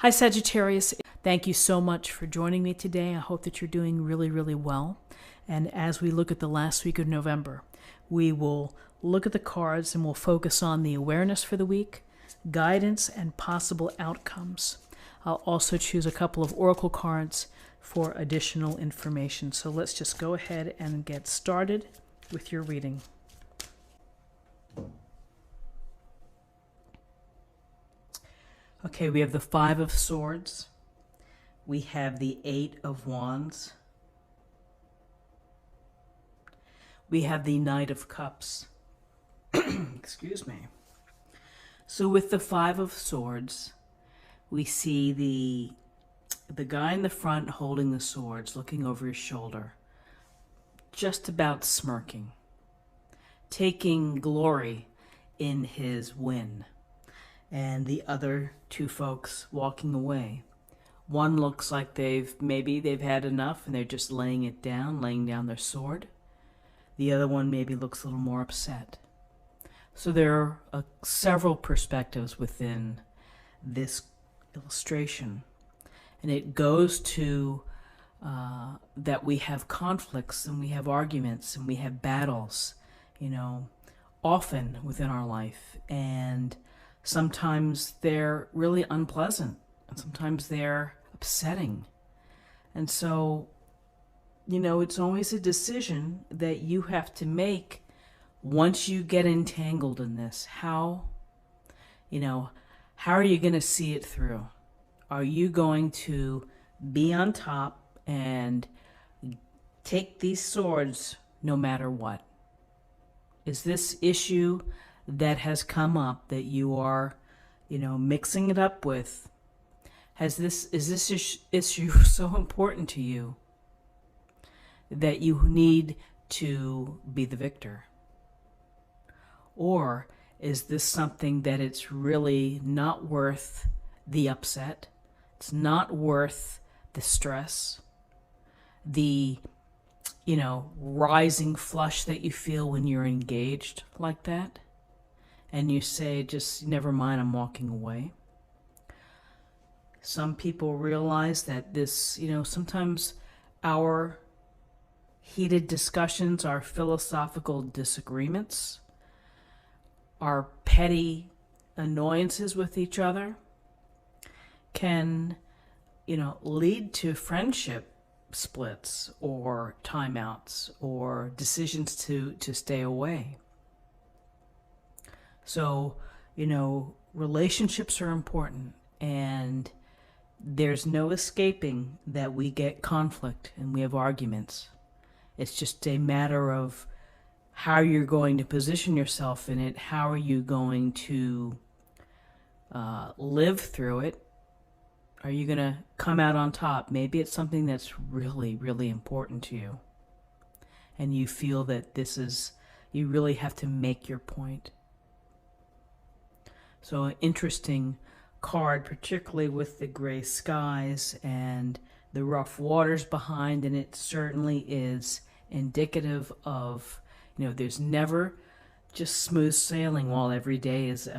Hi Sagittarius, thank you so much for joining me today. I hope that you're doing really, really well. And as we look at the last week of November, we will look at the cards and we'll focus on the awareness for the week, guidance, and possible outcomes. I'll also choose a couple of oracle cards for additional information. So let's just go ahead and get started with your reading. Okay, we have the Five of Swords. We have the Eight of Wands. We have the Knight of Cups. Excuse me. So with the Five of Swords, we see the guy in the front holding the swords, looking over his shoulder, just about smirking, taking glory in his win. And the other two folks walking away. One looks like they've had enough and they're just laying down their sword. The other one maybe looks a little more upset. So there are several perspectives within this illustration. And it goes to that we have conflicts and we have arguments and we have battles, often within our life. And sometimes they're really unpleasant, and sometimes they're upsetting. And so, it's always a decision that you have to make once you get entangled in this. How are you going to see it through? Are you going to be on top and take these swords no matter what? Is this issue that has come up that you are, mixing it up with? Is this issue so important to you that you need to be the victor? Or is this something that it's really not worth the upset? It's not worth the stress, the rising flush that you feel when you're engaged like that? And you say, just never mind, I'm walking away. Some people realize that this, sometimes our heated discussions, our philosophical disagreements, our petty annoyances with each other can, lead to friendship splits or timeouts or decisions to stay away. So, relationships are important, and there's no escaping that we get conflict and we have arguments. It's just a matter of how you're going to position yourself in it. How are you going to live through it? Are you going to come out on top? Maybe it's something that's really, really important to you, and you feel that you really have to make your point. So an interesting card, particularly with the gray skies and the rough waters behind, and it certainly is indicative of, there's never just smooth sailing while every day is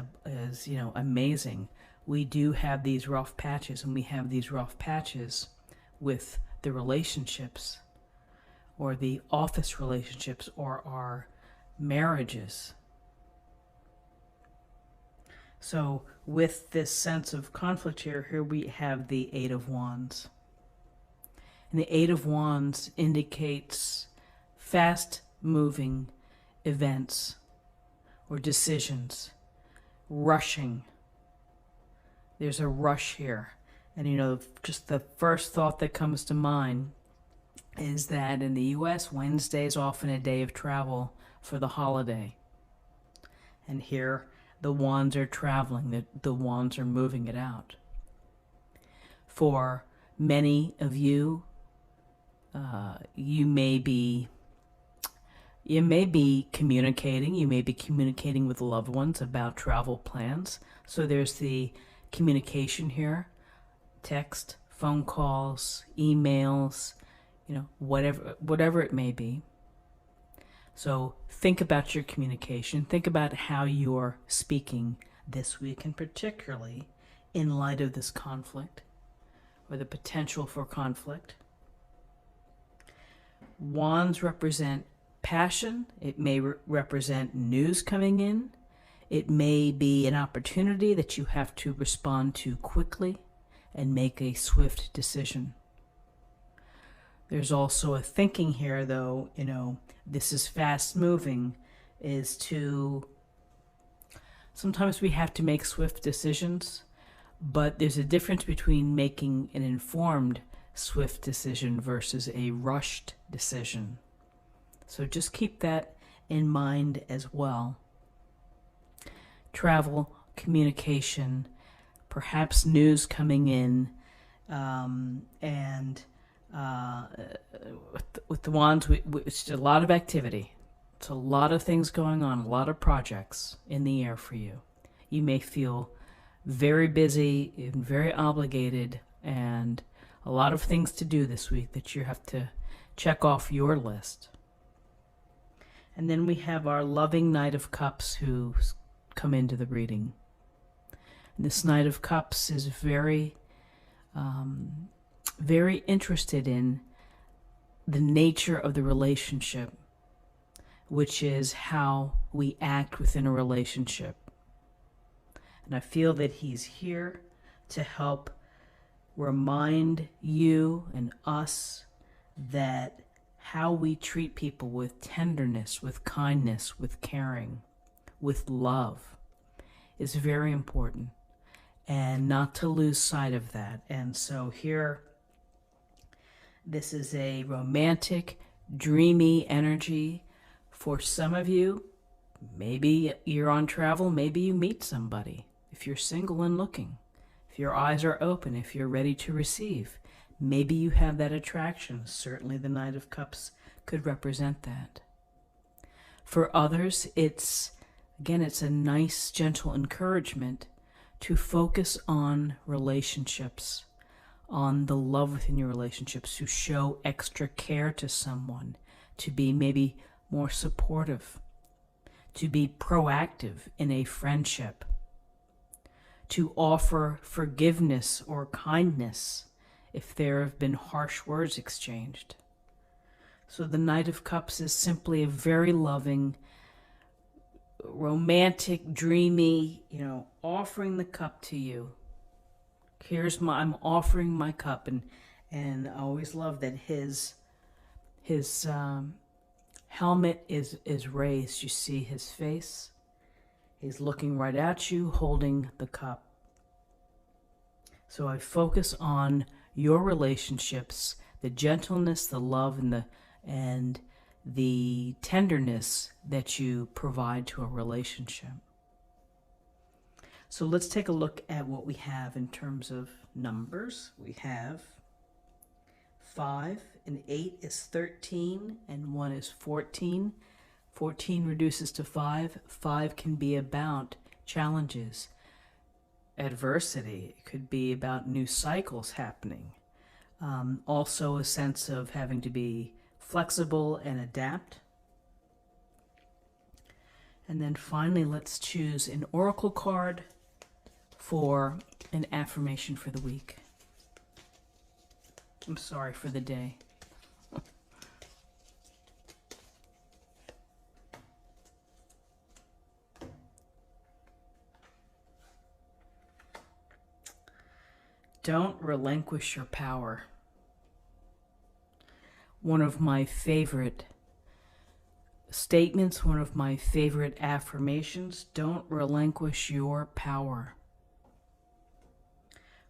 amazing. We do have these rough patches, and we have these rough patches with the relationships or the office relationships or our marriages. So with this sense of conflict here we have the Eight of Wands. And the Eight of Wands indicates fast-moving events or decisions, rushing. There's a rush here. And just the first thought that comes to mind is that in the U.S., Wednesday is often a day of travel for the holiday. And here the wands are traveling, the wands are moving it out. For many of you, you may be communicating with loved ones about travel plans. So there's the communication here, text, phone calls, emails, whatever it may be. So think about your communication. Think about how you're speaking this week, and particularly in light of this conflict or the potential for conflict. Wands represent passion. It may represent news coming in. It may be an opportunity that you have to respond to quickly and make a swift decision. There's also a thinking here, though, this is fast moving, is to sometimes we have to make swift decisions, but there's a difference between making an informed swift decision versus a rushed decision. So just keep that in mind as well. Travel, communication, perhaps news coming in, and with the wands, it's a lot of activity. It's a lot of things going on, a lot of projects in the air for you. You may feel very busy and very obligated, and a lot of things to do this week that you have to check off your list. And then we have our loving Knight of Cups who come into the reading. And this Knight of Cups is very interested in the nature of the relationship, which is how we act within a relationship. And I feel that he's here to help remind you and us that how we treat people with tenderness, with kindness, with caring, with love is very important, and not to lose sight of that. And so here, this is a romantic, dreamy energy for some of you. Maybe you're on travel, maybe you meet somebody. If you're single and looking, if your eyes are open, if you're ready to receive, maybe you have that attraction. Certainly the Knight of Cups could represent that. For others, it's a nice, gentle encouragement to focus on relationships, on the love within your relationships, to show extra care to someone, to be maybe more supportive, to be proactive in a friendship, to offer forgiveness or kindness if there have been harsh words exchanged. So the Knight of Cups is simply a very loving, romantic, dreamy, offering the cup to you. I'm offering my cup, and I always love that his helmet is raised. You see his face. He's looking right at you, holding the cup. So I focus on your relationships, the gentleness, the love, and the tenderness that you provide to a relationship. So let's take a look at what we have in terms of numbers. We have 5 and 8 is 13 and 1 is 14. 14 reduces to 5. 5 can be about challenges, adversity. It could be about new cycles happening. Also a sense of having to be flexible and adapt. And then finally, let's choose an oracle card for an affirmation for the week. I'm sorry, for the day. Don't relinquish your power. One of my favorite statements, one of my favorite affirmations, don't relinquish your power.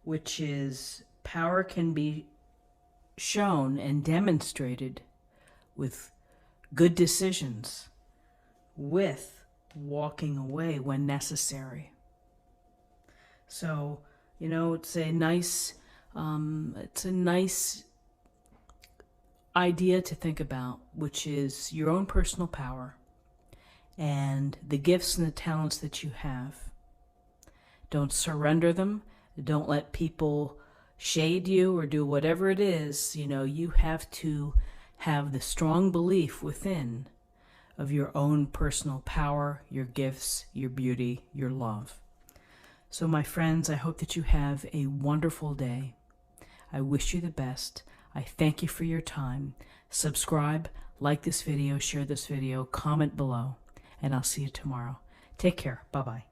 Which is, power can be shown and demonstrated with good decisions, with walking away when necessary. So, it's a nice idea to think about, which is your own personal power and the gifts and the talents that you have. Don't surrender them. Don't let people shade you or do whatever it is. You have to have the strong belief within of your own personal power, your gifts, your beauty, your love. So my friends, I hope that you have a wonderful day. I wish you the best. I thank you for your time. Subscribe, like this video, share this video, comment below, and I'll see you tomorrow. Take care. Bye-bye.